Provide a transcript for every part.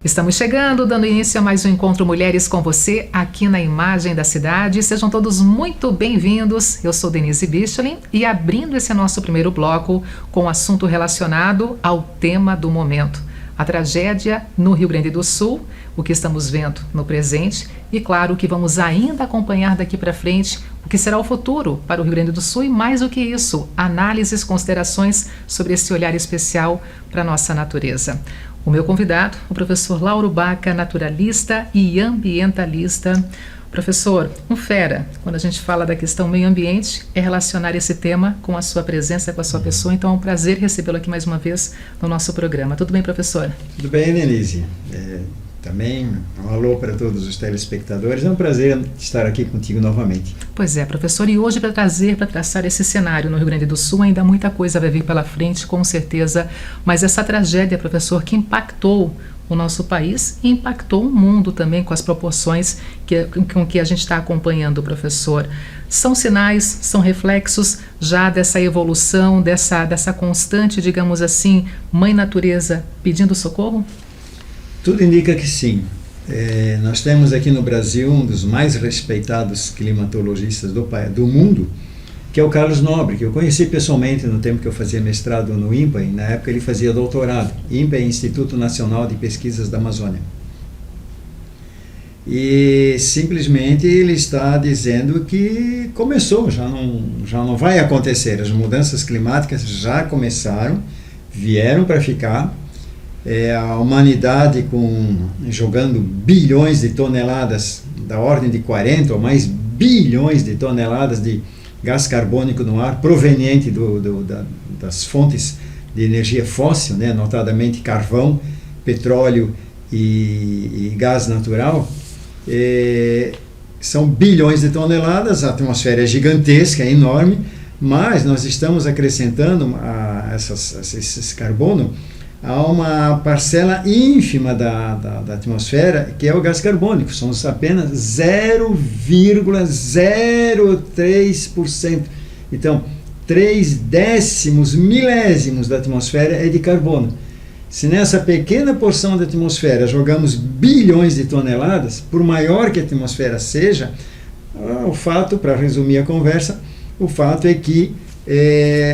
Estamos chegando, dando início a mais um Encontro Mulheres com você, aqui na Imagem da Cidade. Sejam todos muito bem-vindos. Eu sou Denise Bicholin e abrindo esse nosso primeiro bloco com um assunto relacionado ao tema do momento. A tragédia no Rio Grande do Sul, o que estamos vendo no presente e, claro, o que vamos ainda acompanhar daqui para frente, o que será o futuro para o Rio Grande do Sul e, mais do que isso, análises, considerações sobre esse olhar especial para a nossa natureza. O meu convidado, o professor Lauro Baca, naturalista e ambientalista. Professor, um fera, quando a gente fala da questão meio ambiente, é relacionar esse tema com a sua presença, com a sua pessoa. Então é um prazer recebê-lo aqui mais uma vez no nosso programa. Tudo bem, professor? Tudo bem, Denise. Também um alô para todos os telespectadores. É um prazer estar aqui contigo novamente. Pois é, professor. E hoje para traçar esse cenário no Rio Grande do Sul, ainda muita coisa vai vir pela frente, com certeza. Mas essa tragédia, professor, que impactou o nosso país e impactou o mundo também com as proporções com que a gente está acompanhando, professor. São sinais, são reflexos já dessa evolução, dessa constante, digamos assim, mãe natureza pedindo socorro? Tudo indica que sim. Nós temos aqui no Brasil um dos mais respeitados climatologistas do mundo, que é o Carlos Nobre, que eu conheci pessoalmente no tempo que eu fazia mestrado no INPA, e na época ele fazia doutorado. INPA é Instituto Nacional de Pesquisas da Amazônia. E simplesmente ele está dizendo que começou, já não vai acontecer. As mudanças climáticas já começaram, vieram para ficar. A humanidade jogando bilhões de toneladas, da ordem de 40 ou mais bilhões de toneladas de gás carbônico no ar, proveniente das fontes de energia fóssil, né, notadamente carvão, petróleo e gás natural. São bilhões de toneladas, a atmosfera é gigantesca, é enorme, mas nós estamos acrescentando esse carbono a uma parcela ínfima da atmosfera, que é o gás carbônico. São apenas 0,03%. Então, 0,3 milésimos da atmosfera é de carbono. Se nessa pequena porção da atmosfera jogamos bilhões de toneladas, por maior que a atmosfera seja, o fato, para resumir a conversa, o fato é que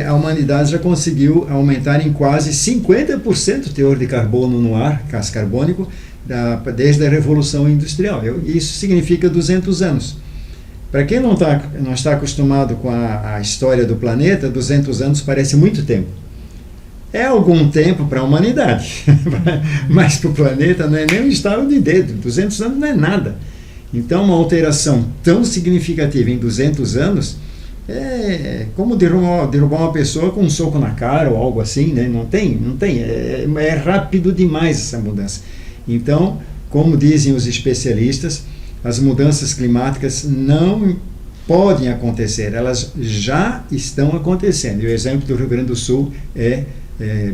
a humanidade já conseguiu aumentar em quase 50% o teor de carbono no ar, gás carbônico, desde a Revolução Industrial. Isso significa 200 anos. Para quem não está acostumado com a história do planeta, 200 anos parece muito tempo. É algum tempo para a humanidade, mas para o planeta não é nem um estalo de dedo. 200 anos não é nada. Então, uma alteração tão significativa em 200 anos é como derrubar uma pessoa com um soco na cara ou algo assim, né? Não tem. É rápido demais essa mudança. Então, como dizem os especialistas, as mudanças climáticas não podem acontecer, elas já estão acontecendo. E o exemplo do Rio Grande do Sul é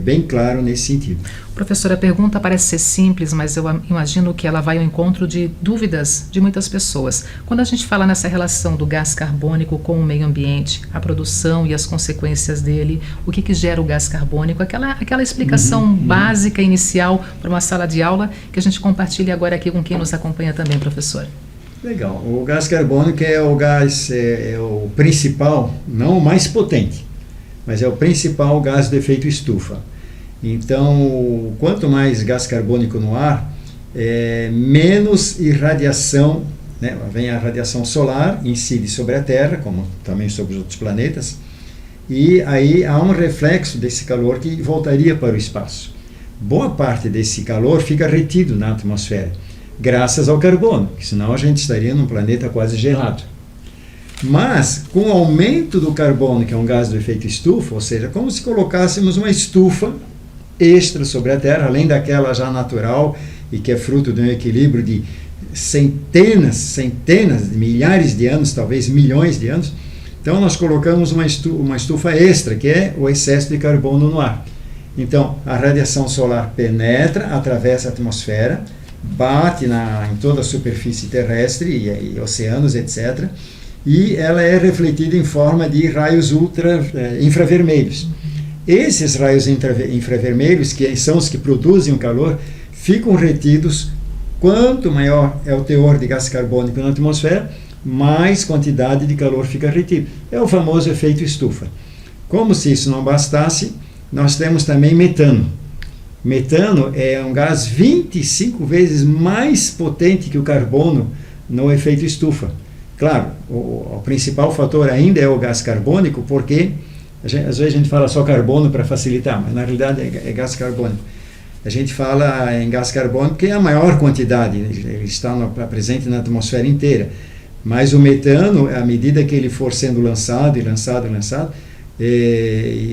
bem claro nesse sentido. Professora, a pergunta parece ser simples, mas eu imagino que ela vai ao encontro de dúvidas de muitas pessoas. Quando a gente fala nessa relação do gás carbônico com o meio ambiente, a produção e as consequências dele, o que gera o gás carbônico, aquela explicação básica, inicial, para uma sala de aula, que a gente compartilha agora aqui com quem nos acompanha também, professor. Legal. O gás carbônico é o gás, é o principal, não o mais potente, mas é o principal gás de efeito estufa. Então, quanto mais gás carbônico no ar, menos irradiação, né? Vem a radiação solar, incide sobre a Terra, como também sobre os outros planetas, e aí há um reflexo desse calor que voltaria para o espaço. Boa parte desse calor fica retido na atmosfera, graças ao carbono, senão a gente estaria num planeta quase gelado. Mas, com o aumento do carbono, que é um gás do efeito estufa, ou seja, como se colocássemos uma estufa extra sobre a Terra, além daquela já natural e que é fruto de um equilíbrio de centenas de milhares de anos, talvez milhões de anos. Então, nós colocamos uma estufa extra, que é o excesso de carbono no ar. Então, a radiação solar penetra, atravessa a atmosfera, bate em toda a superfície terrestre e oceanos, etc., e ela é refletida em forma de raios infravermelhos. Esses raios infravermelhos, que são os que produzem o calor, ficam retidos. Quanto maior é o teor de gás carbônico na atmosfera, mais quantidade de calor fica retido. É o famoso efeito estufa. Como se isso não bastasse, nós temos também metano. Metano é um gás 25 vezes mais potente que o carbono no efeito estufa. Claro, o principal fator ainda é o gás carbônico, porque às vezes a gente fala só carbono para facilitar, mas na realidade é gás carbônico. A gente fala em gás carbônico porque é a maior quantidade, ele está presente na atmosfera inteira. Mas o metano, à medida que ele for sendo lançado e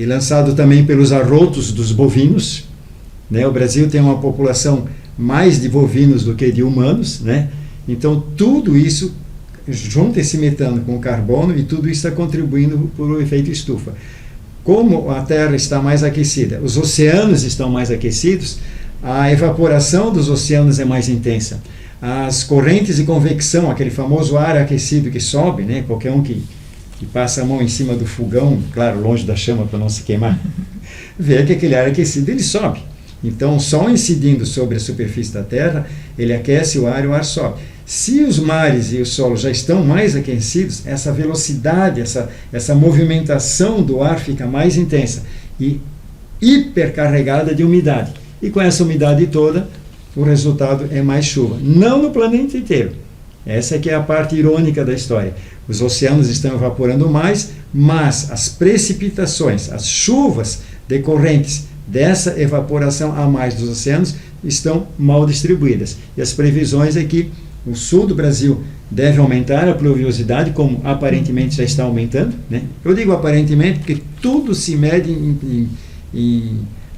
lançado também pelos arrotos dos bovinos, né? O Brasil tem uma população mais de bovinos do que de humanos, né? Então tudo isso junta esse metano com o carbono e tudo isso está contribuindo para o efeito estufa. Como a Terra está mais aquecida, os oceanos estão mais aquecidos, a evaporação dos oceanos é mais intensa. As correntes de convecção, aquele famoso ar aquecido que sobe, né? Qualquer um que passa a mão em cima do fogão, claro, longe da chama para não se queimar, vê que aquele ar aquecido ele sobe. Então, o Sol incidindo sobre a superfície da Terra, ele aquece o ar e o ar sobe. Se os mares e o solo já estão mais aquecidos, essa velocidade, essa movimentação do ar fica mais intensa e hipercarregada de umidade. E com essa umidade toda, o resultado é mais chuva. Não no planeta inteiro. Essa que é a parte irônica da história. Os oceanos estão evaporando mais, mas as precipitações, as chuvas decorrentes dessa evaporação a mais dos oceanos estão mal distribuídas. E as previsões é que o sul do Brasil deve aumentar a pluviosidade, como aparentemente já está aumentando, né? Eu digo aparentemente porque tudo se mede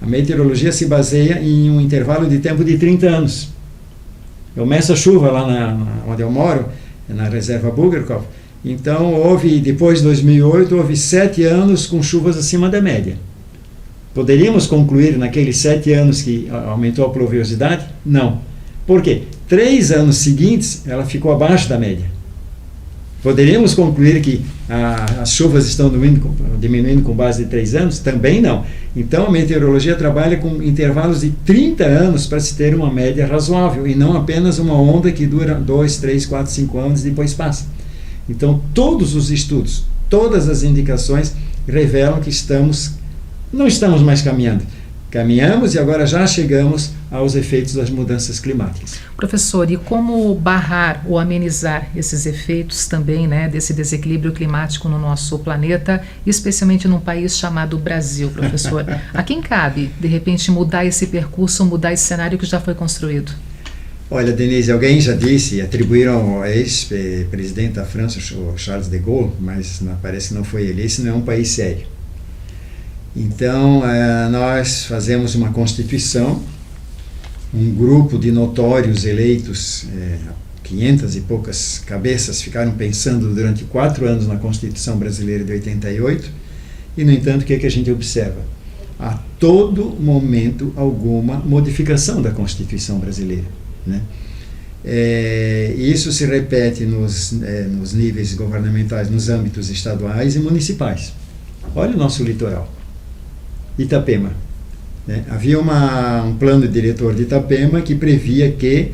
a meteorologia se baseia em um intervalo de tempo de 30 anos. Começa a chuva lá onde eu moro, na reserva Bulgarkov. Então, depois de 2008, houve 7 anos com chuvas acima da média. Poderíamos concluir naqueles 7 anos que aumentou a pluviosidade? Não. Por quê? 3 anos seguintes, ela ficou abaixo da média. Poderíamos concluir que as chuvas estão diminuindo com base de 3 anos? Também não. Então, a meteorologia trabalha com intervalos de 30 anos para se ter uma média razoável, e não apenas uma onda que dura 2, 3, 4, 5 anos e depois passa. Então, todos os estudos, todas as indicações revelam que não estamos mais caminhando. Caminhamos e agora já chegamos aos efeitos das mudanças climáticas. Professor, e como barrar ou amenizar esses efeitos também, né, desse desequilíbrio climático no nosso planeta, especialmente num país chamado Brasil, professor? A quem cabe, de repente, mudar esse percurso, mudar esse cenário que já foi construído? Olha, Denise, alguém já disse, atribuíram ao ex-presidente da França, o Charles de Gaulle, mas parece que não foi ele. Esse não é um país sério. Então, nós fazemos uma Constituição, um grupo de notórios eleitos, 500 e poucas cabeças ficaram pensando durante 4 anos na Constituição brasileira de 88, e, no entanto, o que é que a gente observa? A todo momento alguma modificação da Constituição brasileira, né? Isso se repete nos níveis governamentais, nos âmbitos estaduais e municipais. Olha o nosso litoral. Itapema, né? Havia um plano diretor de Itapema que previa que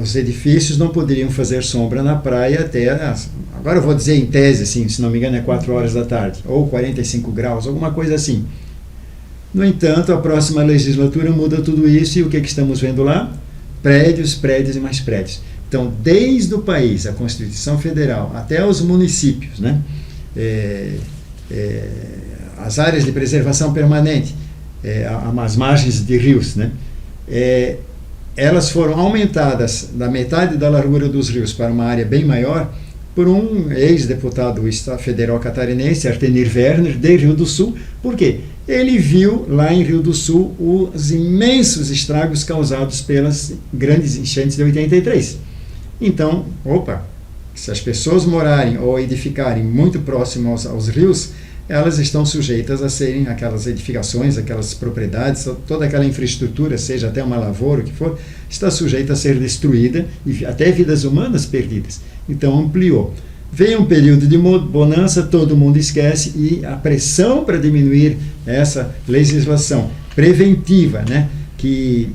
os edifícios não poderiam fazer sombra na praia até, agora eu vou dizer em tese, assim, se não me engano é 4 horas da tarde, ou 45 graus, alguma coisa assim. No entanto, a próxima legislatura muda tudo isso, e o que estamos vendo lá? Prédios, prédios e mais prédios. Então, desde o país, a Constituição Federal, até os municípios, né? As áreas de preservação permanente, as margens de rios, né? Elas foram aumentadas da metade da largura dos rios para uma área bem maior por um ex-deputado federal catarinense, Artenir Werner, de Rio do Sul. Por quê? Ele viu lá em Rio do Sul os imensos estragos causados pelas grandes enchentes de 83. Então, se as pessoas morarem ou edificarem muito próximo aos rios, elas estão sujeitas a serem aquelas edificações, aquelas propriedades, toda aquela infraestrutura, seja até uma lavoura, o que for, está sujeita a ser destruída, e até vidas humanas perdidas. Então ampliou. Vem um período de bonança, todo mundo esquece, e a pressão para diminuir essa legislação preventiva, né, que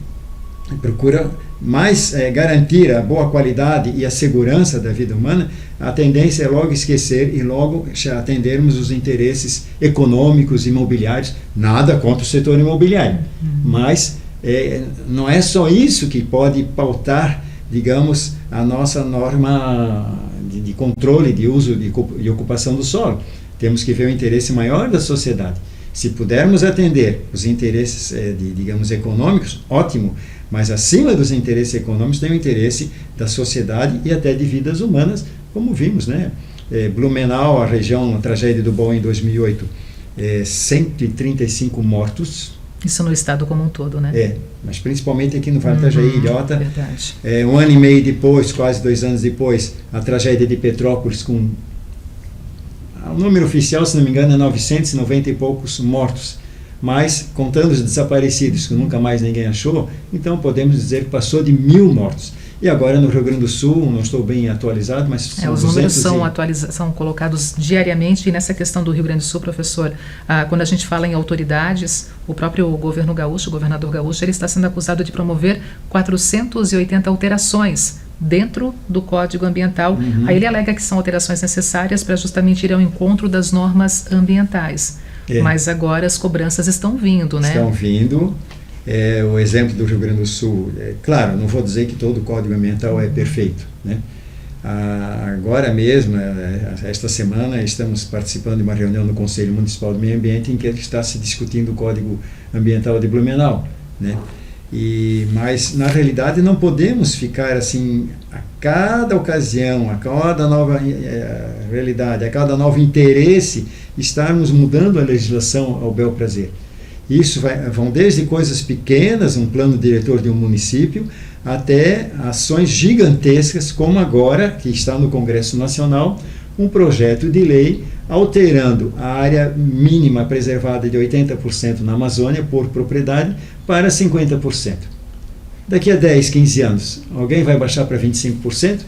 procura mais garantir a boa qualidade e a segurança da vida humana, a tendência é logo esquecer e logo atendermos os interesses econômicos, imobiliários. Nada contra o setor imobiliário, mas não é só isso que pode pautar, digamos, a nossa norma de controle de uso e ocupação do solo. Temos que ver o interesse maior da sociedade. Se pudermos atender os interesses, digamos, econômicos, ótimo, mas acima dos interesses econômicos tem o interesse da sociedade e até de vidas humanas, como vimos, né? Blumenau, a região, a tragédia do Boe em 2008, 135 mortos. Isso no estado como um todo, né? Mas principalmente aqui no Vale do Itajaí, Ilhota. Verdade. Um ano e meio depois, quase 2 anos depois, a tragédia de Petrópolis, com o número oficial, se não me engano, é 990 e poucos mortos. Mas, contando os desaparecidos, que nunca mais ninguém achou, então podemos dizer que passou de 1.000 mortos. E agora no Rio Grande do Sul, não estou bem atualizado, mas são os números são colocados diariamente. E nessa questão do Rio Grande do Sul, professor, quando a gente fala em autoridades, o próprio governo gaúcho, o governador gaúcho, ele está sendo acusado de promover 480 alterações dentro do Código Ambiental. Aí ele alega que são alterações necessárias para justamente ir ao encontro das normas ambientais. Mas agora as cobranças estão vindo, né? Estão vindo. O exemplo do Rio Grande do Sul, claro, não vou dizer que todo o Código Ambiental é perfeito, né? Agora mesmo, esta semana, estamos participando de uma reunião no Conselho Municipal do Meio Ambiente em que está se discutindo o Código Ambiental de Blumenau, né? Mas, na realidade, não podemos ficar assim, a cada ocasião, a cada nova realidade, a cada novo interesse, estarmos mudando a legislação ao bel prazer. Isso vão desde coisas pequenas, um plano diretor de um município, até ações gigantescas, como agora, que está no Congresso Nacional, um projeto de lei alterando a área mínima preservada de 80% na Amazônia por propriedade para 50%. Daqui a 10, 15 anos, alguém vai baixar para 25%?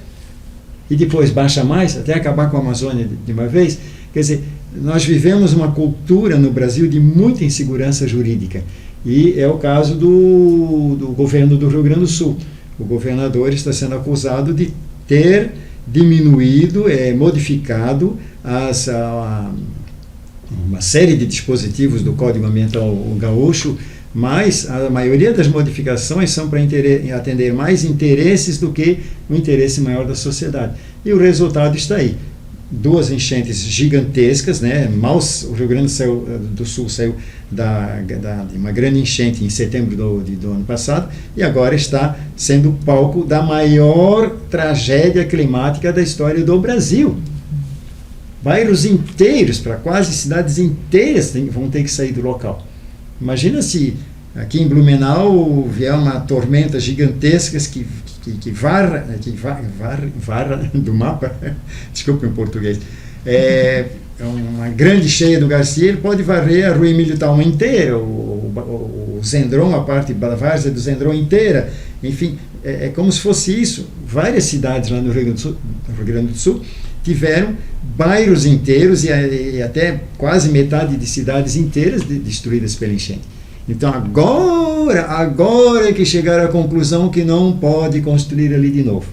E depois baixa mais, até acabar com a Amazônia de uma vez? Quer dizer, nós vivemos uma cultura no Brasil de muita insegurança jurídica. E é o caso do governo do Rio Grande do Sul. O governador está sendo acusado de ter diminuído, modificado uma série de dispositivos do Código Ambiental Gaúcho, mas a maioria das modificações são para atender mais interesses do que o interesse maior da sociedade. E o resultado está aí. 2 enchentes gigantescas, né? O Rio Grande do Sul saiu de uma grande enchente em setembro do ano passado e agora está sendo palco da maior tragédia climática da história do Brasil. Bairros inteiros, para quase cidades inteiras, vão ter que sair do local. Imagina se aqui em Blumenau vier uma tormenta gigantesca que varra do mapa, desculpe em português, uma grande cheia do Garcia, ele pode varrer a Rua Emílio Talma inteira, o Zendron, a parte da várzea do Zendron inteira, enfim, é como se fosse isso. Várias cidades lá no Rio Grande do Sul tiveram bairros inteiros e até quase metade de cidades inteiras destruídas pela enchente. Então agora é que chegaram à conclusão que não pode construir ali de novo.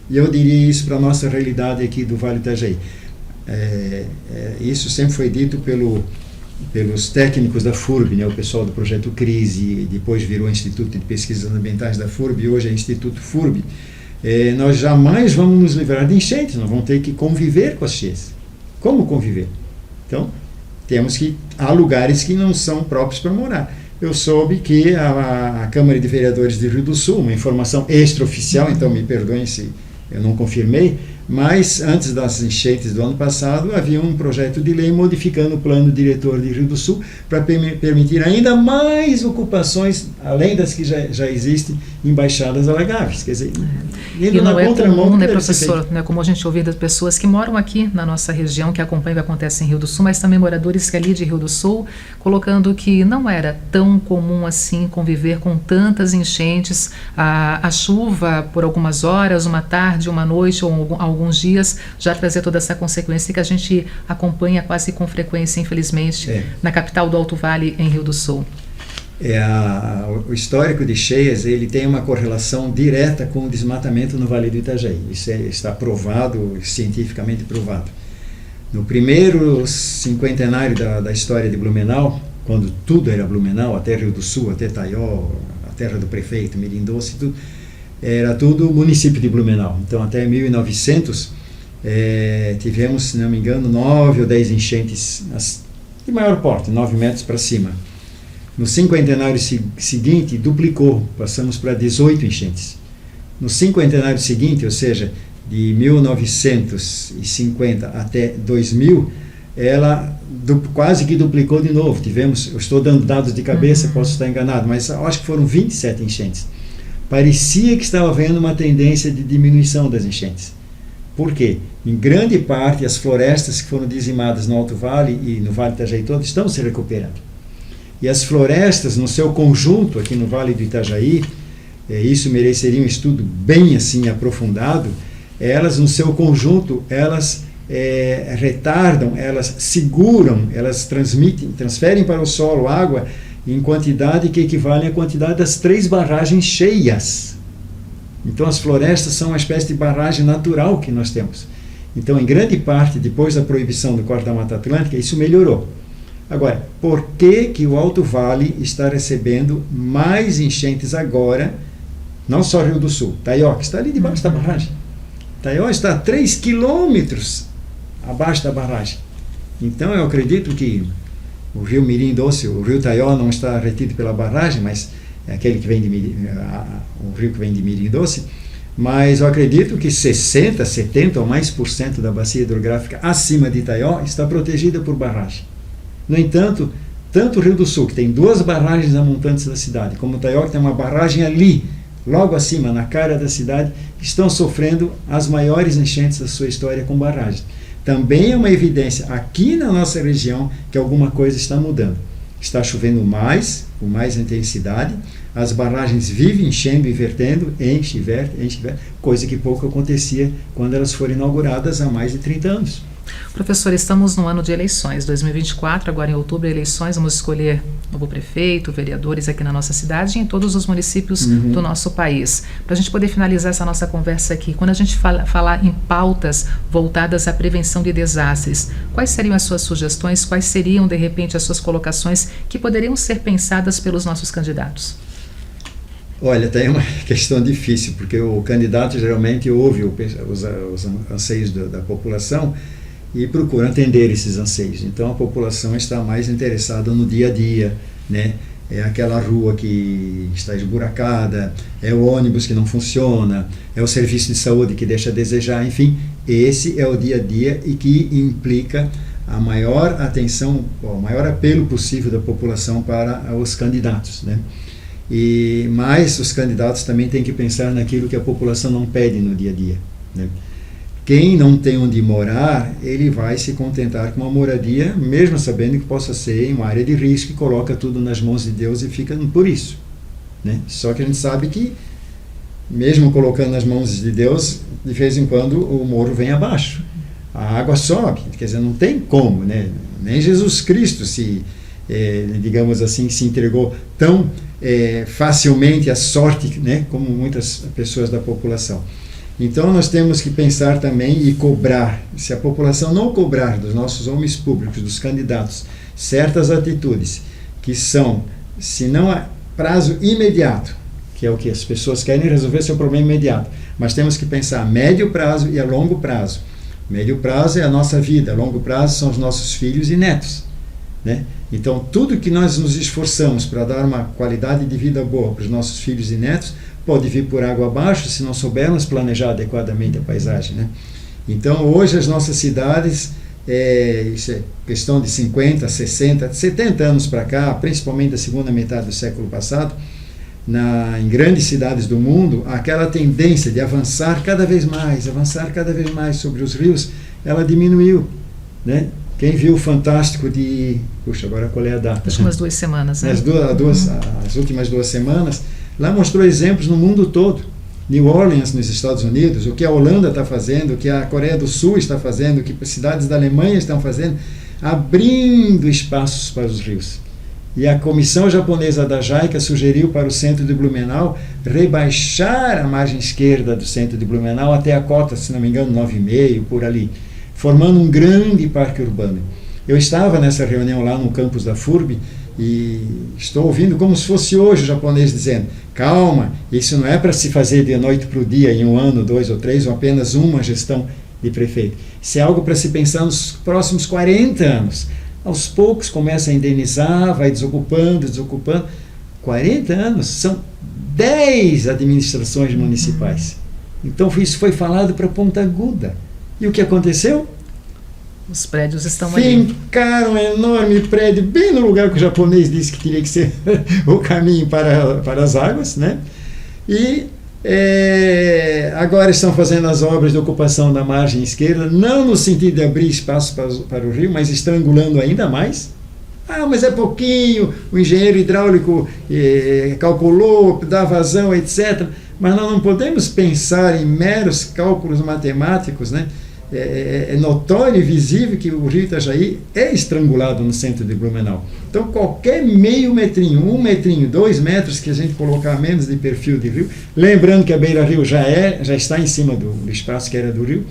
E eu diria isso para a nossa realidade aqui do Vale do Itajaí. Isso sempre foi dito pelos técnicos da FURB, né, o pessoal do projeto CRISE, depois virou Instituto de Pesquisas Ambientais da FURB, e hoje é Instituto FURB. Nós jamais vamos nos livrar de enchentes, nós vamos ter que conviver com as cheias. Como conviver? Então, há lugares que não são próprios para morar. Eu soube que a Câmara de Vereadores de Rio do Sul, uma informação extraoficial, então me perdoem se eu não confirmei, mas antes das enchentes do ano passado, havia um projeto de lei modificando o plano diretor de Rio do Sul para permitir ainda mais ocupações, além das que já existem, em baixadas alagáveis. Quer dizer, indo na contramão, comum, né, professor? Não é como a gente ouvir das pessoas que moram aqui na nossa região, que acompanham o que acontece em Rio do Sul, mas também moradores que ali de Rio do Sul, colocando que não era tão comum assim conviver com tantas enchentes, a chuva por algumas horas, uma tarde, uma noite ou alguns dias, já trazer toda essa consequência que a gente acompanha quase com frequência, infelizmente, na capital do Alto Vale, em Rio do Sul. O histórico de cheias ele tem uma correlação direta com o desmatamento no Vale do Itajaí. Isso está provado, cientificamente provado. No primeiro cinquentenário da história de Blumenau, quando tudo era Blumenau, até Rio do Sul, até Taió, a terra do prefeito, Mirim Doce, tudo, era tudo município de Blumenau. Então, até 1900, tivemos, se não me engano, 9 ou 10 enchentes de maior porte, 9 metros para cima. No cinquentenário seguinte, duplicou, passamos para 18 enchentes. No cinquentenário seguinte, ou seja, de 1950 até 2000, ela quase que duplicou de novo. Tivemos, eu estou dando dados de cabeça, posso estar enganado, mas acho que foram 27 enchentes. Parecia que estava havendo uma tendência de diminuição das enchentes. Por quê? Em grande parte, as florestas que foram dizimadas no Alto Vale e no Vale do Itajaí todo estão se recuperando. E as florestas, no seu conjunto, aqui no Vale do Itajaí, isso mereceria um estudo bem assim aprofundado, elas, no seu conjunto, elas retardam, elas seguram, elas transferem para o solo água em quantidade que equivale à quantidade das 3 barragens cheias. Então, as florestas são uma espécie de barragem natural que nós temos. Então, em grande parte, depois da proibição do corte da Mata Atlântica, isso melhorou. Agora, por que o Alto Vale está recebendo mais enchentes agora? Não só Rio do Sul, Taió, que está ali debaixo da barragem. Taió está a 3 quilômetros abaixo da barragem. Então, eu acredito que o rio Mirim Doce, o rio Taió não está retido pela barragem, mas é aquele que vem de o rio que vem de Mirim Doce, mas eu acredito que 60%, 70% ou mais por cento da bacia hidrográfica acima de Taió está protegida por barragem. No entanto, tanto o Rio do Sul, que tem 2 barragens amontantes da cidade, como o Taió, que tem uma barragem ali, logo acima, na cara da cidade, estão sofrendo as maiores enchentes da sua história com barragens. Também é uma evidência aqui na nossa região que alguma coisa está mudando. Está chovendo mais, com mais intensidade, as barragens vivem enchendo e vertendo, enche, verte, coisa que pouco acontecia quando elas foram inauguradas há mais de 30 anos. Professor, estamos no ano de eleições, 2024, agora em outubro, eleições, vamos escolher novo prefeito, vereadores aqui na nossa cidade e em todos os municípios do nosso país. Para a gente poder finalizar essa nossa conversa aqui, quando a gente falar em pautas voltadas à prevenção de desastres, quais seriam as suas sugestões, quais seriam, de repente, as suas colocações que poderiam ser pensadas pelos nossos candidatos? Olha, tem uma questão difícil, porque o candidato geralmente ouve os anseios da população e procura atender esses anseios. Então, a população está mais interessada no dia a dia, né? É aquela rua que está esburacada, é o ônibus que não funciona, é o serviço de saúde que deixa a desejar, enfim, esse é o dia a dia e que implica a maior atenção, o maior apelo possível da população para os candidatos, né? Mas os candidatos também têm que pensar naquilo que a população não pede no dia a dia, né? Quem não tem onde morar, ele vai se contentar com uma moradia, mesmo sabendo que possa ser em uma área de risco, e coloca tudo nas mãos de Deus e fica por isso, né? Só que a gente sabe que, mesmo colocando nas mãos de Deus, de vez em quando o morro vem abaixo, a água sobe, quer dizer, não tem como, né? Nem Jesus Cristo digamos assim, se entregou tão facilmente à sorte, né, como muitas pessoas da população. Então nós temos que pensar também e cobrar, se a população não cobrar dos nossos homens públicos, dos candidatos, certas atitudes que são, se não a prazo imediato, que é o que as pessoas querem resolver seu problema imediato, mas temos que pensar a médio prazo e a longo prazo. Médio prazo é a nossa vida, a longo prazo são os nossos filhos e netos, né? Então, tudo que nós nos esforçamos para dar uma qualidade de vida boa para os nossos filhos e netos, pode vir por água abaixo se não soubermos planejar adequadamente a paisagem, né? Então, hoje as nossas cidades, isso é questão de 50, 60, 70 anos para cá, principalmente da segunda metade do século passado, em grandes cidades do mundo, aquela tendência de avançar cada vez mais sobre os rios, ela diminuiu, né? Quem viu o Fantástico agora qual é a data? As últimas 2 semanas, né? As últimas 2 semanas, lá mostrou exemplos no mundo todo. New Orleans, nos Estados Unidos, o que a Holanda está fazendo, o que a Coreia do Sul está fazendo, o que cidades da Alemanha estão fazendo, abrindo espaços para os rios. E a comissão japonesa da JICA sugeriu para o centro de Blumenau rebaixar a margem esquerda do centro de Blumenau até a cota, se não me engano, 9,5, por ali, formando um grande parque urbano. Eu estava nessa reunião lá no campus da FURB e estou ouvindo como se fosse hoje o japonês dizendo: calma, isso não é para se fazer de noite para o dia, em 1 ano, 2 ou 3, ou apenas uma gestão de prefeito. Isso é algo para se pensar nos próximos 40 anos. Aos poucos começa a indenizar, vai desocupando. 40 anos, são 10 administrações municipais. Então isso foi falado para Ponta Aguda. E o que aconteceu? Os prédios estão ali. Fincaram um enorme prédio bem no lugar que o japonês disse que teria que ser o caminho para as águas, né? E agora estão fazendo as obras de ocupação da margem esquerda, não no sentido de abrir espaço para o rio, mas estrangulando ainda mais. Mas é pouquinho, o engenheiro hidráulico calculou, dá vazão, etc. Mas nós não podemos pensar em meros cálculos matemáticos, né? É notório e visível que o rio Itajaí é estrangulado no centro de Blumenau. Então qualquer meio metrinho, 1 metrinho, 2 metros que a gente colocar menos de perfil de rio, lembrando que a beira-rio já está em cima do espaço que era do rio,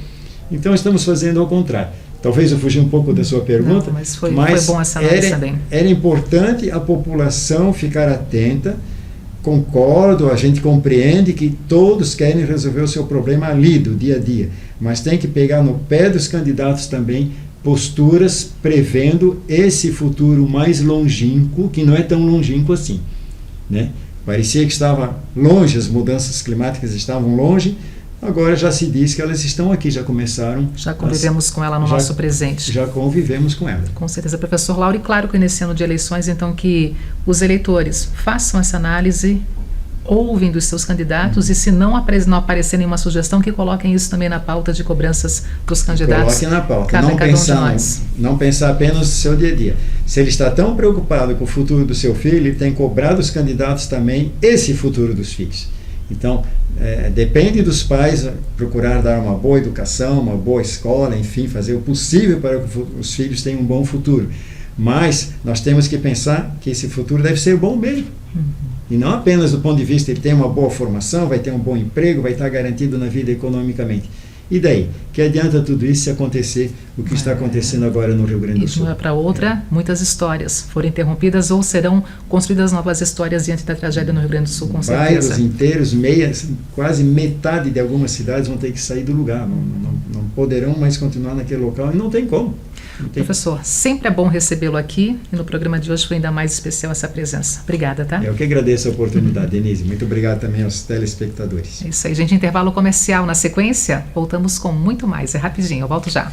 então estamos fazendo ao contrário. Talvez eu fugi um pouco da sua pergunta, mas foi bom essa análise também. Era importante a população ficar atenta. Concordo, a gente compreende que todos querem resolver o seu problema ali, do dia a dia, mas tem que pegar no pé dos candidatos também posturas prevendo esse futuro mais longínquo, que não é tão longínquo assim, né? Parecia que estava longe, as mudanças climáticas estavam longe, agora já se diz que elas estão aqui, já começaram. Já convivemos com ela no nosso presente. Já convivemos com ela. Com certeza, professor Lauro. E claro que nesse ano de eleições, então, que os eleitores façam essa análise, ouvem dos seus candidatos e se não aparecer nenhuma sugestão, que coloquem isso também na pauta de cobranças dos candidatos. Coloquem na pauta. Não pensar apenas no seu dia a dia. Se ele está tão preocupado com o futuro do seu filho, ele tem que cobrar dos candidatos também esse futuro dos filhos. Então, depende dos pais procurar dar uma boa educação, uma boa escola, enfim, fazer o possível para que os filhos tenham um bom futuro. Mas nós temos que pensar que esse futuro deve ser bom mesmo. E não apenas do ponto de vista de ter uma boa formação, vai ter um bom emprego, vai estar garantido na vida economicamente. E daí? Que adianta tudo isso se acontecer o que está acontecendo agora no Rio Grande do Sul? Isso não é para outra, muitas histórias foram interrompidas ou serão construídas novas histórias diante da tragédia no Rio Grande do Sul, com certeza. Bairros inteiros, quase metade de algumas cidades vão ter que sair do lugar, não poderão mais continuar naquele local e não tem como. Professor, sempre é bom recebê-lo aqui e no programa de hoje foi ainda mais especial essa presença. Obrigada, tá? Eu que agradeço a oportunidade, Denise. Muito obrigado também aos telespectadores. É isso aí, gente. Intervalo comercial. Na sequência, voltamos com muito mais. É rapidinho, eu volto já.